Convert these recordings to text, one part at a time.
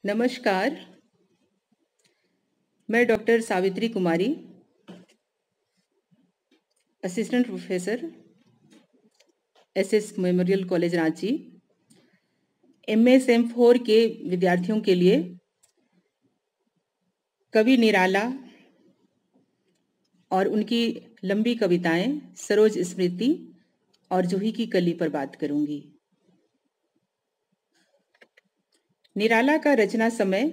नमस्कार। मैं doctor Savitri Kumari, assistant professor SS memorial college Ranchi, MA sem four के विद्यार्थियों के लिए कवि निराला और उनकी लंबी कविताएं सरोज स्मृति और जूही की कली पर बात करूंगी। निराला का रचना समय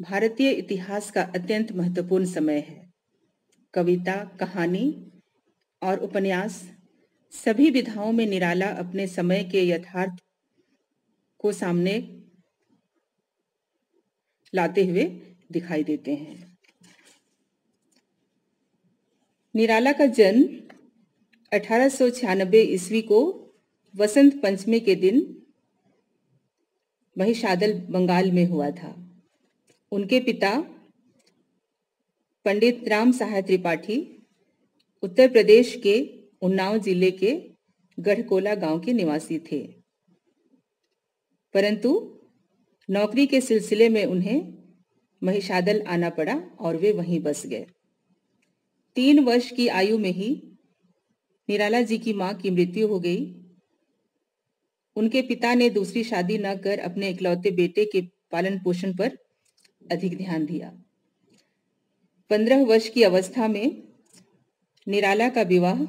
भारतीय इतिहास का अत्यंत महत्वपूर्ण समय है। कविता, कहानी और उपन्यास सभी विधाओं में निराला अपने समय के यथार्थ को सामने लाते हुए दिखाई देते हैं। निराला का जन्म 1896 ईस्वी को वसंत पंचमी के दिन महिषादल, बंगाल में हुआ था। उनके पिता पंडित राम सहाय त्रिपाठी उत्तर प्रदेश के उन्नाव जिले के गढ़कोला गांव के निवासी थे, परंतु नौकरी के सिलसिले में उन्हें महिषादल आना पड़ा और वे वहीं बस गए। 3 वर्ष की आयु में ही निराला जी की मां की मृत्यु हो गई। उनके पिता ने दूसरी शादी न कर अपने इकलौते बेटे के पालन पोषण पर अधिक ध्यान दिया। 15 वर्ष की अवस्था में निराला का विवाह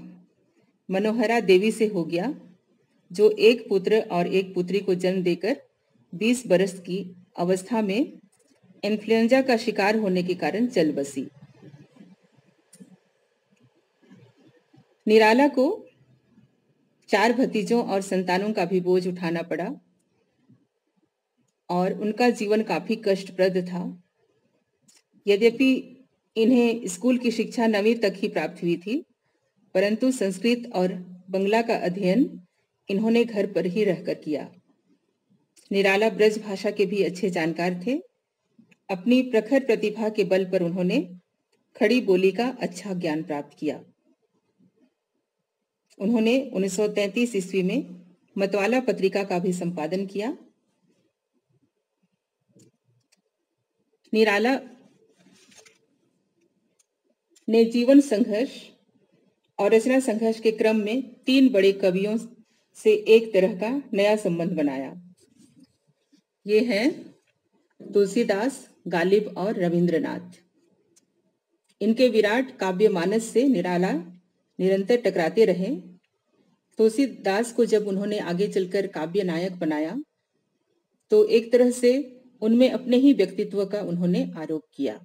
मनोहरा देवी से हो गया, जो एक पुत्र और एक पुत्री को जन्म देकर 20 बरस की अवस्था में इन्फ्लुएंजा का शिकार होने के कारण चल बसी। निराला को 4 भतीजों और संतानों का भी बोझ उठाना पड़ा और उनका जीवन काफी कष्टप्रद था। यद्यपि इन्हें स्कूल की शिक्षा 9वीं तक ही प्राप्त हुई थी, परंतु संस्कृत और बंगला का अध्ययन इन्होंने घर पर ही रहकर किया। निराला ब्रज भाषा के भी अच्छे जानकार थे। अपनी प्रखर प्रतिभा के बल पर उन्होंने खड़ी बोली का अच्छा ज्ञान प्राप्त किया। उन्होंने 1933 ईस्वी में मतवाला पत्रिका का भी संपादन किया। निराला ने जीवन संघर्ष और रचना संघर्ष के क्रम में 3 बड़े कवियों से एक तरह का नया संबंध बनाया। ये हैं तुलसीदास, गालिब और रविंद्रनाथ। इनके विराट काव्य मानस से निराला निरंतर टकराते रहे। तुलसीदास को जब उन्होंने आगे चलकर काव्य नायक बनाया तो एक तरह से उनमें अपने ही व्यक्तित्व का उन्होंने आरोप किया।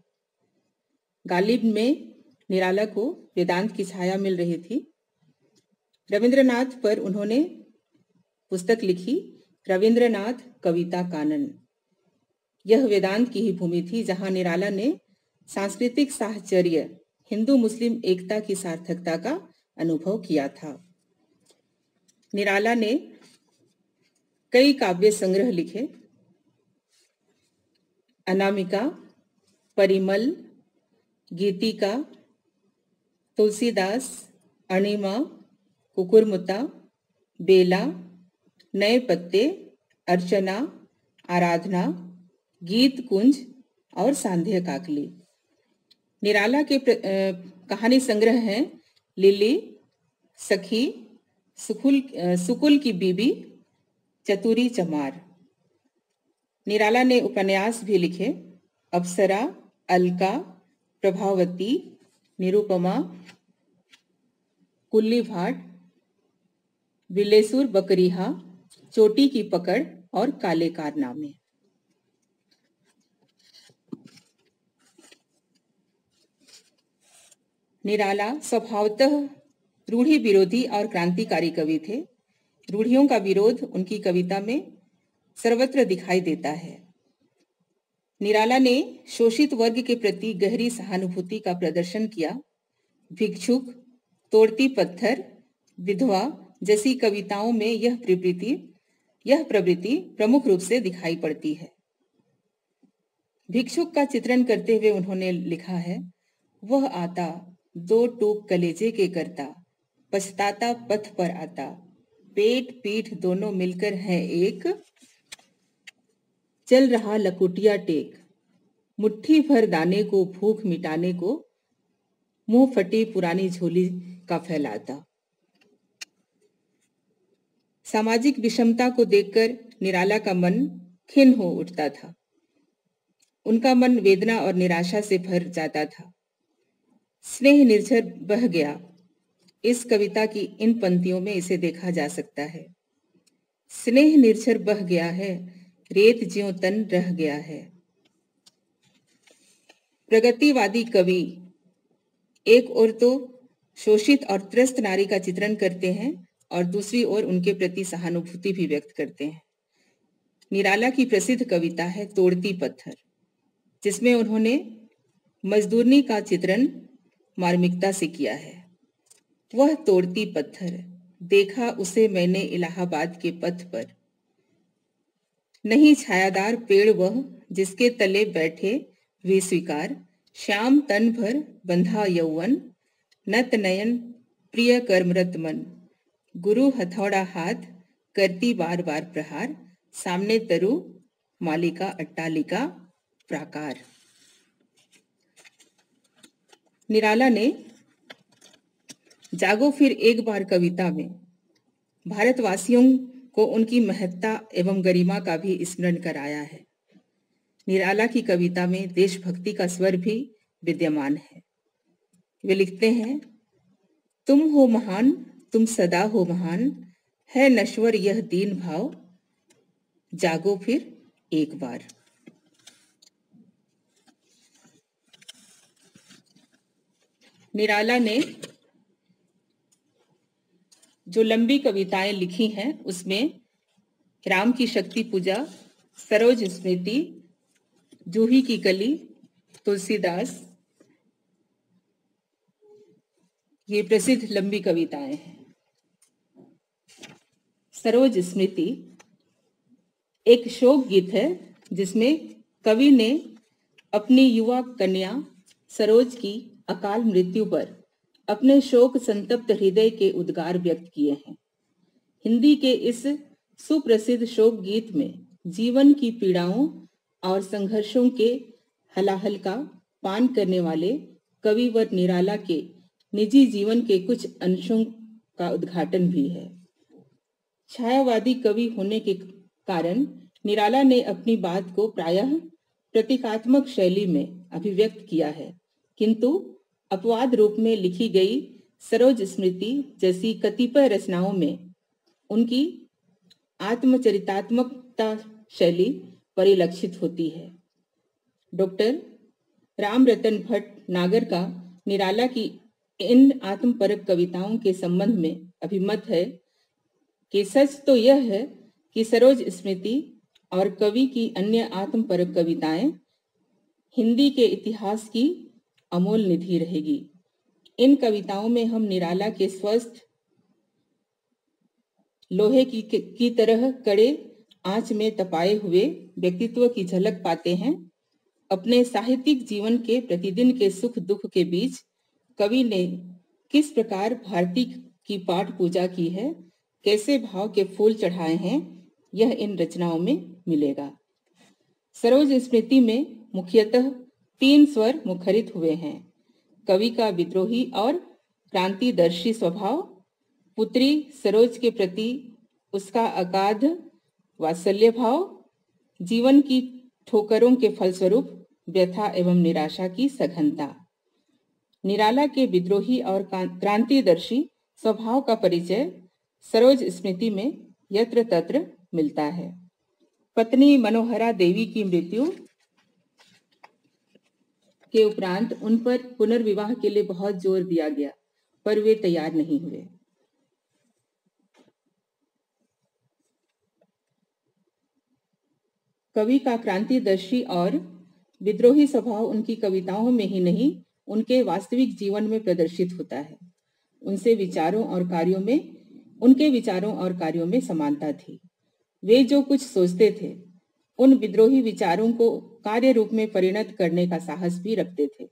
गालिब में निराला को वेदांत की छाया मिल रही थी। रविंद्रनाथ पर उन्होंने पुस्तक लिखी, रविंद्रनाथ कविता कानन। यह वेदांत की ही भूमि थी, जहां निराला ने सांस्कृतिक साहचर्य, हिंदू मुस्लिम एकता की सार्थकता का अनुभव किया था। निराला ने कई काव्य संग्रह लिखे। अनामिका, परिमल, गीतिका, तुलसीदास, अणिमा, कुकुरमुत्ता, बेला, नए पत्ते, अर्चना, आराधना, गीत कुंज और सांध्य काकली। निराला के कहानी संग्रह हैं लिली, सखी, सुकुल की बीबी, चतुरी चमार। निराला ने उपन्यास भी लिखे, अप्सरा, अलका, प्रभावती, निरुपमा, कुल्ली भाट, बिलेसुर बकरीहा, चोटी की पकड़ और काले कारनामे। निराला स्वभावतः रूढ़ी विरोधी और क्रांतिकारी कवि थे। रूढ़ियों का विरोध उनकी कविता में सर्वत्र दिखाई देता है। निराला ने शोषित वर्ग के प्रति गहरी सहानुभूति का प्रदर्शन किया। भिक्षुक, तोड़ती पत्थर, विधवा जैसी कविताओं में यह प्रवृत्ति प्रमुख रूप से दिखाई पड़ती है। भिक्षुक का चित्रण करते हुए उन्होंने लिखा है, वह आता 2 टूक कलेजे के करता, पछताता पथ पर आता, पेट पीठ दोनों मिलकर हैं एक, चल रहा लकुटिया टेक, मुट्ठी भर दाने को भूख मिटाने को, मुंह फटी पुरानी झोली का फैलाता। सामाजिक विषमता को देखकर निराला का मन खिन्न हो उठता था। उनका मन वेदना और निराशा से भर जाता था। स्नेह निर्झर बह गया, इस कविता की इन पंक्तियों में इसे देखा जा सकता है। स्नेह निर्झर बह गया है, रेत ज्यों तन रह गया है। प्रगतिवादी कवि एक ओर तो शोषित और त्रस्त नारी का चित्रण करते हैं और दूसरी ओर उनके प्रति सहानुभूति भी व्यक्त करते हैं। निराला की प्रसिद्ध कविता है तोड़ती पत्थर, जिसमें उन्होंने मजदूरनी का चित्रण मार्मिकता से किया है। वह तोड़ती पत्थर, देखा उसे मैंने इलाहाबाद के पथ पर, नहीं छायादार पेड़ वह जिसके तले बैठे वे स्वीकार, श्याम तन भर बंधा यौवन, नत नयन प्रिय कर्मरत मन, गुरु हथौड़ा हाथ करती बार बार प्रहार, सामने तरु मालिका अट्टालिका प्राकार। निराला ने जागो फिर एक बार कविता में भारतवासियों को उनकी महत्ता एवं गरिमा का भी स्मरण कराया है। निराला की कविता में देशभक्ति का स्वर भी विद्यमान है। वे लिखते हैं, तुम हो महान, तुम सदा हो महान, है नश्वर यह दीन भाव, जागो फिर एक बार। निराला ने जो लंबी कविताएं लिखी हैं उसमें राम की शक्ति पूजा, सरोज स्मृति, जूही की कली, तुलसीदास, ये प्रसिद्ध लंबी कविताएं हैं। सरोज स्मृति एक शोक गीत है जिसमें कवि ने अपनी युवा कन्या सरोज की अकाल मृत्यु पर अपने शोक संतप्त हृदय के उद्गार व्यक्त किए हैं। हिंदी के इस सुप्रसिद्ध शोक गीत में जीवन की पीड़ाओं और संघर्षों के हलाहल का पान करने वाले कविवर निराला के निजी जीवन के कुछ अंशों का उद्घाटन भी है। छायावादी कवि होने के कारण निराला ने अपनी बात को प्रायः प्रतीकात्मक शैली में अभिव्यक्त किया है, किंतु अपवाद रूप में लिखी गई सरोज स्मृति जैसी कतिपय रचनाओं में उनकी आत्मचरितात्मकता शैली परिलक्षित होती है। डॉक्टर रामरतन भट्ट नागर का निराला की इन आत्मपरक कविताओं के संबंध में अभिमत है कि सच तो यह है कि सरोज स्मृति और कवि की अन्य आत्मपरक कविताएं हिंदी के इतिहास की अमोल निधि रहेगी। इन कविताओं में हम निराला के स्वस्थ लोहे की तरह कड़े आंच में तपाए हुए व्यक्तित्व की झलक पाते हैं। अपने साहित्यिक जीवन के प्रतिदिन के सुख दुख के बीच कवि ने किस प्रकार भारती की पाठ पूजा की है, कैसे भाव के फूल चढ़ाए हैं, यह इन रचनाओं में मिलेगा। सरोज स्मृति में मुख्यतः 3 स्वर मुखरित हुए हैं। कवि का विद्रोही और क्रांतिदर्शी स्वभाव, पुत्री सरोज के प्रति उसका अगाध वात्सल्य भाव, जीवन की ठोकरों के फलस्वरूप व्यथा एवं निराशा की सघनता। निराला के विद्रोही और क्रांतिदर्शी स्वभाव का परिचय सरोज स्मृति में यत्र तत्र मिलता है। पत्नी मनोहरा देवी की मृत्यु के उपरांत उन पर पुनर्विवाह के लिए बहुत जोर दिया गया, पर वे तैयार नहीं हुए। कवि का क्रांतिदर्शी और विद्रोही स्वभाव उनकी कविताओं में ही नहीं, उनके वास्तविक जीवन में प्रदर्शित होता है। उनके विचारों और कार्यों में समानता थी। वे जो कुछ सोचते थे, उन विद्रोही विचारों को कार्य रूप में परिणत करने का साहस भी रखते थे।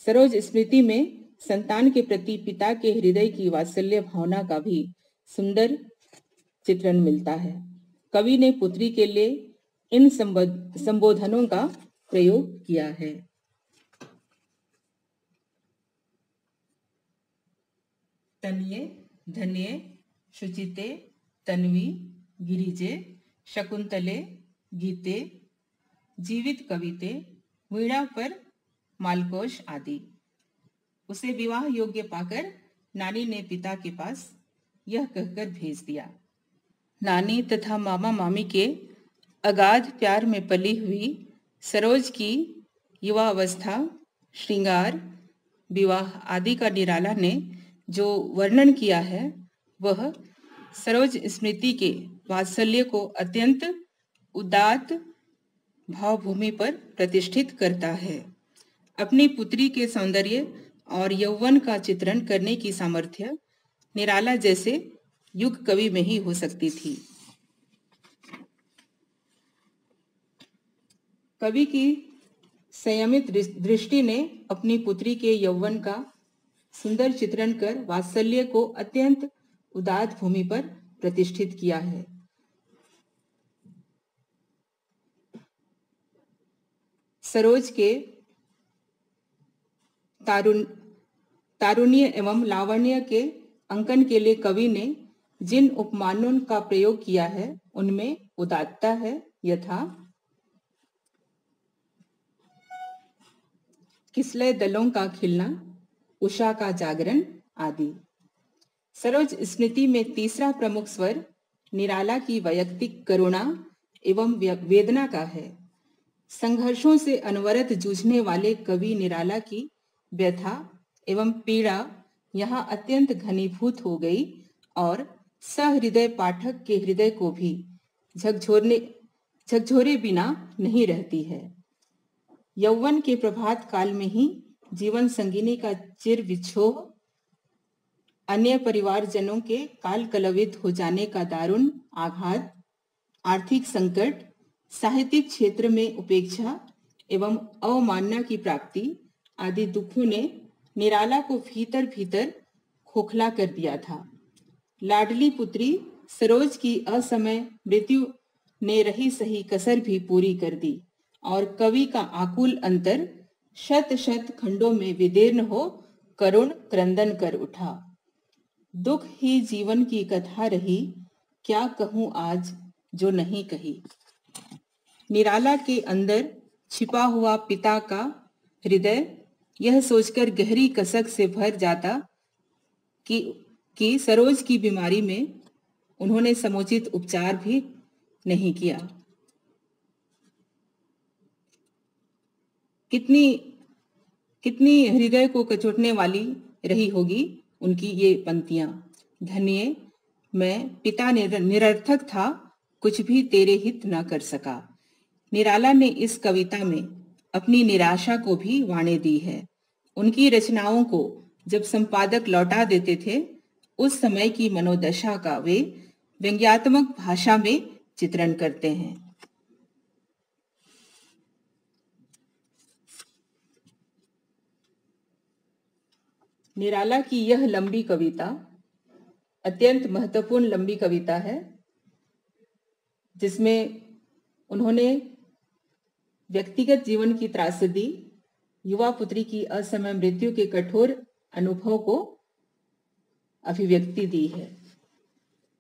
सरोज स्मृति में संतान के प्रति पिता के हृदय की वात्सल्य भावना का भी सुंदर चित्रण मिलता है। कवि ने पुत्री के लिए इन संबोधनों का प्रयोग किया है। तन्ये, धन्ये, शुचिते, तन्वी, गिरिजे, शकुंतले, गीते, जीवित कविते, वीणा पर मालकोश आदि। उसे विवाह योग्य पाकर नानी ने पिता के पास यह कहकर भेज दिया। नानी तथा मामा मामी के अगाध प्यार में पली हुई सरोज की युवावस्था, श्रृंगार, विवाह आदि का निराला ने जो वर्णन किया है वह सरोज स्मृति के वात्सल्य को अत्यंत उदात्त भावभूमि पर प्रतिष्ठित करता है। अपनी पुत्री के सौंदर्य और यौवन का चित्रण करने की सामर्थ्य निराला जैसे युग कवि में ही हो सकती थी। कवि की संयमित दृष्टि ने अपनी पुत्री के यौवन का सुंदर चित्रण कर वात्सल्य को अत्यंत उदात्त भूमि पर प्रतिष्ठित किया है। सरोज के तारुण्य एवं लावण्य के अंकन के लिए कवि ने जिन उपमानों का प्रयोग किया है उनमें उदात्तता है, यथा किसलय दलों का खिलना, उषा का जागरण आदि। सरोज स्मृति में तीसरा प्रमुख स्वर निराला की वैयक्तिक करुणा एवं वेदना का है। संघर्षों से अनवरत जूझने वाले कवि निराला की व्यथा एवं पीड़ा यहाँ अत्यंत घनीभूत हो गई और सहृदय पाठक के हृदय को भी झकझोरे बिना नहीं रहती है। यौवन के प्रभात काल में ही जीवन संगिनी का चिर विछोह, अन्य परिवारजनों के काल कलवित हो जाने का दारुण आघात, आर्थिक संकट, साहित्यिक क्षेत्र में उपेक्षा एवं अवमानना की प्राप्ति आदि दुखों ने निराला को भीतर भीतर खोखला कर दिया था। लाडली पुत्री सरोज की असमय मृत्यु ने रही सही कसर भी पूरी कर दी और कवि का आकुल अंतर शत शत खंडों में विदीर्ण हो करुण क्रंदन कर उठा। दुख ही जीवन की कथा रही, क्या कहूं आज जो नहीं कही। निराला के अंदर छिपा हुआ पिता का हृदय यह सोचकर गहरी कसक से भर जाता कि सरोज की बीमारी में उन्होंने समुचित उपचार भी नहीं किया। कितनी हृदय को कचोटने वाली रही होगी उनकी ये पंक्तियां। धन्य, मैं पिता निरर्थक था, कुछ भी तेरे हित न कर सका। निराला ने इस कविता में अपनी निराशा को भी वाणी दी है। उनकी रचनाओं को जब संपादक लौटा देते थे उस समय की मनोदशा का वे व्यंग्यात्मक भाषा में चित्रण करते हैं। निराला की यह लंबी कविता अत्यंत महत्वपूर्ण लंबी कविता है, जिसमें उन्होंने व्यक्तिगत जीवन की त्रासदी, युवा पुत्री की असमय मृत्यु के कठोर अनुभव को अभिव्यक्ति दी है।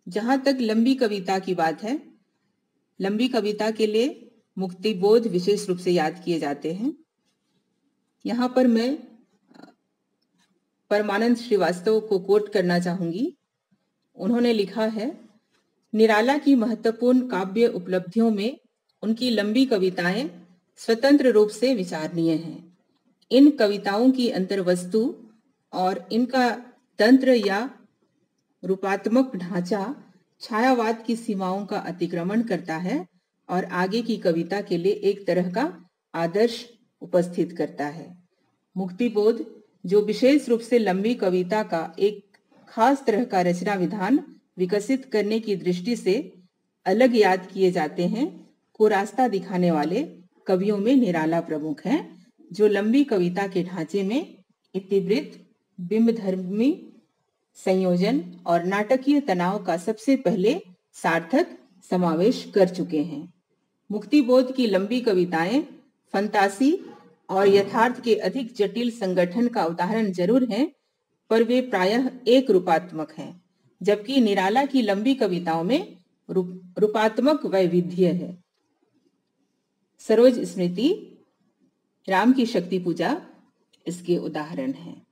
जहां तक लंबी कविता की बात है, लंबी कविता के लिए मुक्तिबोध विशेष रूप से याद किए जाते हैं। यहाँ पर मैं परमानंद श्रीवास्तव को कोट करना चाहूंगी। उन्होंने लिखा है, निराला की महत्वपूर्ण काव्य उपलब्धियों में उनकी लंबी कविताएं स्वतंत्र रूप से विचारणीय हैं। इन कविताओं की अंतर्वस्तु और इनका तंत्र या रूपात्मक ढांचा छायावाद की सीमाओं का अतिक्रमण करता है और आगे की कविता के लिए एक तरह का आदर्श उपस्थित करता है। मुक्तिबोध, जो विशेष रूप से लंबी कविता का एक खास तरह का रचना विधान विकसित करने की दृष्टि से अलग याद किए जाते हैं, को रास्ता दिखाने वाले कवियों में निराला प्रमुख हैं, जो लंबी कविता के ढांचे में इतिवृत्त, बिंबधर्मी संयोजन और नाटकीय तनाव का सबसे पहले सार्थक समावेश कर चुके हैं। मुक्तिबोध की लंबी कविताएं फंतासी और यथार्थ के अधिक जटिल संगठन का उदाहरण जरूर हैं, पर वे प्रायः एक रूपात्मक हैं, जबकि निराला की लंबी कविताओं में रूपात्मक वैविध्य है। सरोज स्मृति, राम की शक्ति पूजा इसके उदाहरण हैं।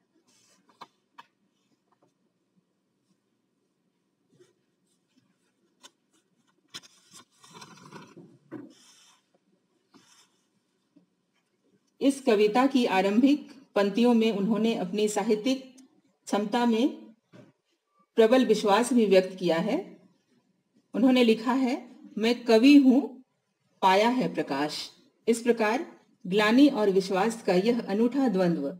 इस कविता की आरंभिक पंक्तियों में उन्होंने अपनी साहित्यिक क्षमता में प्रबल विश्वास भी व्यक्त किया है। उन्होंने लिखा है, मैं कवि हूं, पाया है प्रकाश। इस प्रकार ग्लानि और विश्वास का यह अनूठा द्वंद्व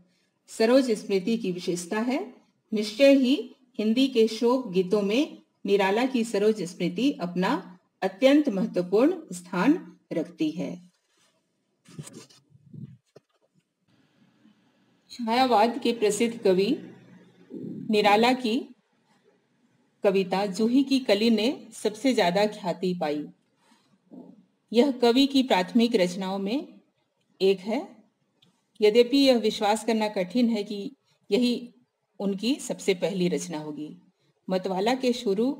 सरोज स्मृति की विशेषता है। निश्चय ही हिंदी के शोक गीतों में निराला की सरोज स्मृति अपना अत्यंत महत्वपूर्ण स्थान रखती है। छायावाद के प्रसिद्ध कवि निराला की कविता जूही की कली ने सबसे ज्यादा ख्याति पाई। यह कवि की प्राथमिक रचनाओं में एक है, यद्यपि यह विश्वास करना कठिन है कि यही उनकी सबसे पहली रचना होगी। मतवाला के शुरू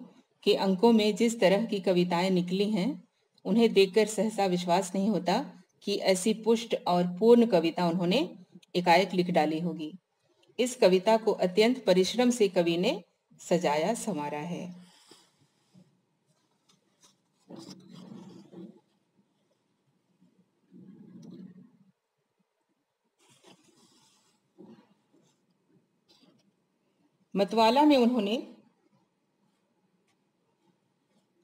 के अंकों में जिस तरह की कविताएं निकली हैं, उन्हें देखकर सहसा विश्वास नहीं होता कि ऐसी पुष्ट और पूर्ण कविता उन्होंने एकाएक लिख डाली होगी। इस कविता को अत्यंत परिश्रम से कवि ने सजाया संवारा है। मतवाला में उन्होंने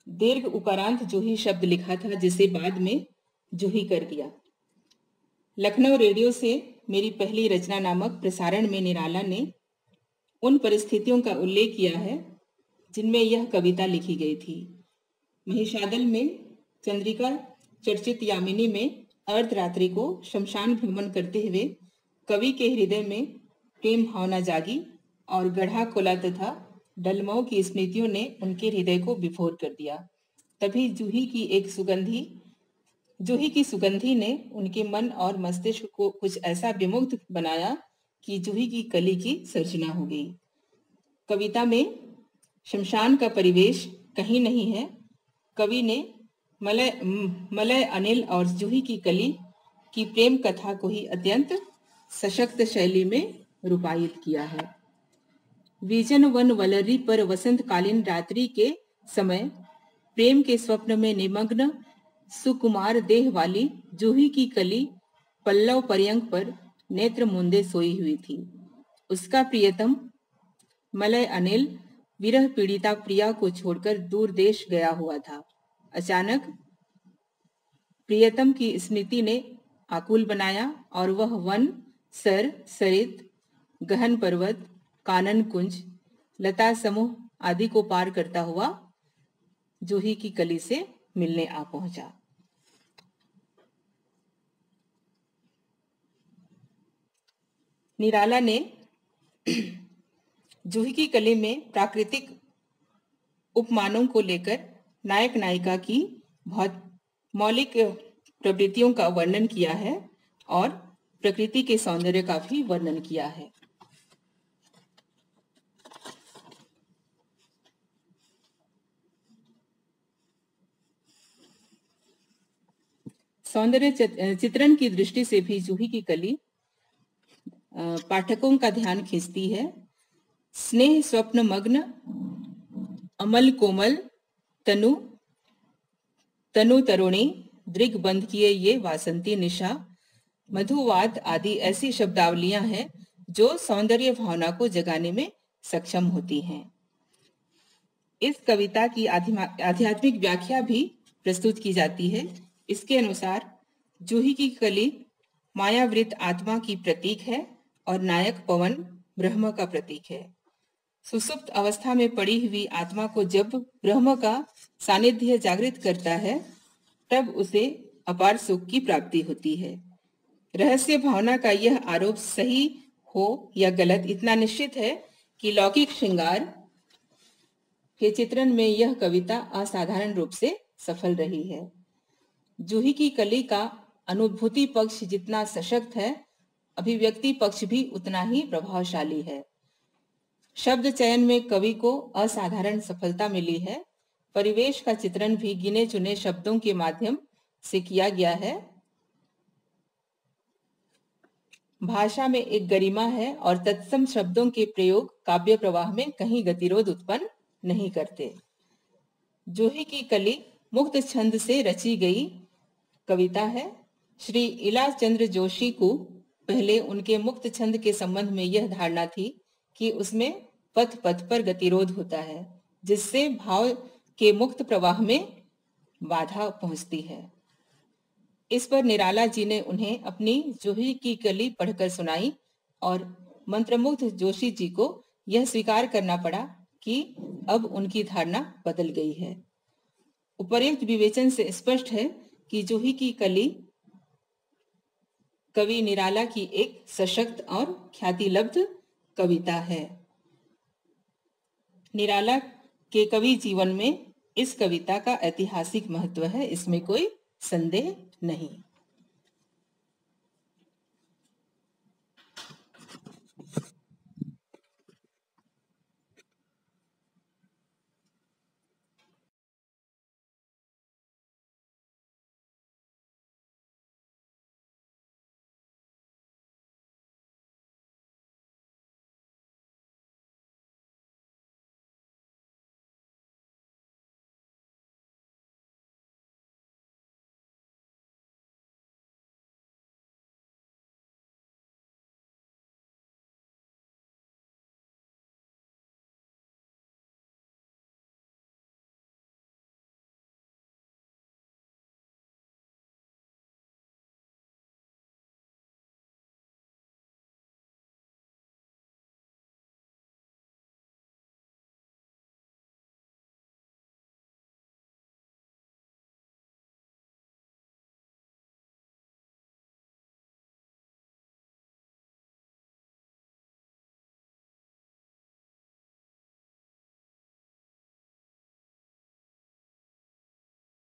दीर्घ उकारांत जूही शब्द लिखा था, जिसे बाद में जूही कर दिया। लखनऊ रेडियो से मेरी पहली रचना नामक प्रसारण में निराला ने उन परिस्थितियों का उल्लेख किया है जिनमें यह कविता लिखी गई थी। महिषादल में चंद्रिका चर्चित यामिनी में अर्धरात्रि को शमशान भ्रमण करते हुए कवि के हृदय में प्रेम भावना जागी और गढ़ा कोला तथा डलमऊ की स्मृतियों ने उनके हृदय को विभोर कर दिया। तभी जूही की सुगंधी ने उनके मन और मस्तिष्क को कुछ ऐसा विमुग्ध बनाया कि जूही की कली की सर्जना हो गई। कविता में शमशान का परिवेश कहीं नहीं है। कवि ने मलय अनिल और जूही की कली की प्रेम कथा को ही अत्यंत सशक्त शैली में रूपायित किया है। विजन वन वलरी पर वसंतकालीन रात्रि के समय प्रेम के स्वप्न में निमग्न सुकुमार देह वाली जूही की कली पल्लव पर्यंक पर नेत्र मूंदे सोई हुई थी। उसका प्रियतम मलय अनिल विरह पीड़िता प्रिया को छोड़कर दूर देश गया हुआ था। अचानक प्रियतम की स्मृति ने आकुल बनाया और वह वन, सर, सरित, गहन पर्वत, कानन कुंज, लता समूह आदि को पार करता हुआ जूही की कली से मिलने आ पहुंचा। निराला ने जूही की कली में प्राकृतिक उपमानों को लेकर नायक नायिका की बहुत मौलिक प्रवृत्तियों का वर्णन किया है और प्रकृति के सौंदर्य का भी वर्णन किया है। सौंदर्य चित्रण की दृष्टि से भी जूही की कली पाठकों का ध्यान खींचती है। स्नेह स्वप्न मग्न अमल कोमल तनु तरुणी दृग बंध किए ये वासंती निशा मधुवात आदि ऐसी शब्दावलियां हैं जो सौंदर्य भावना को जगाने में सक्षम होती हैं। इस कविता की आध्यात्मिक व्याख्या भी प्रस्तुत की जाती है। इसके अनुसार जूही की कली मायावृत आत्मा की प्रतीक है और नायक पवन ब्रह्म का प्रतीक है। सुसुप्त अवस्था में पड़ी हुई आत्मा को जब ब्रह्म का सानिध्य जागृत करता है, तब उसे अपार सुख की प्राप्ति होती है। रहस्य भावना का यह आरोप सही हो या गलत इतना निश्चित है कि लौकिक श्रृंगार के चित्रण में यह कविता असाधारण रूप से सफल रही है। जूही की कली का अनुभूति पक्ष जितना सशक्त है, अभिव्यक्ति पक्ष भी उतना ही प्रभावशाली है। शब्द चयन में कवि को असाधारण सफलता मिली है। परिवेश का चित्रण भी गिने चुने शब्दों के माध्यम से किया गया है। भाषा में एक गरिमा है और तत्सम शब्दों के प्रयोग काव्य प्रवाह में कहीं गतिरोध उत्पन्न नहीं करते। जूही की कली मुक्त छंद से रची गई कविता है। श्री इला चंद्र जोशी को पहले उनके मुक्त छंद के संबंध में यह धारणा थी कि उसमें पथ पथ पर गतिरोध होता है, जिससे भाव के मुक्त प्रवाह में बाधा पहुंचती है। इस पर निराला जी ने उन्हें अपनी जूही की कली पढ़कर सुनाई और मंत्रमुग्ध जोशी जी को यह स्वीकार करना पड़ा कि अब उनकी धारणा बदल गई है। उपर्युक्त विवेचन से स्पष्ट है कि जूही की कली कवि निराला की एक सशक्त और ख्यातिलब्ध कविता है। निराला के कवि जीवन में इस कविता का ऐतिहासिक महत्व है, इसमें कोई संदेह नहीं।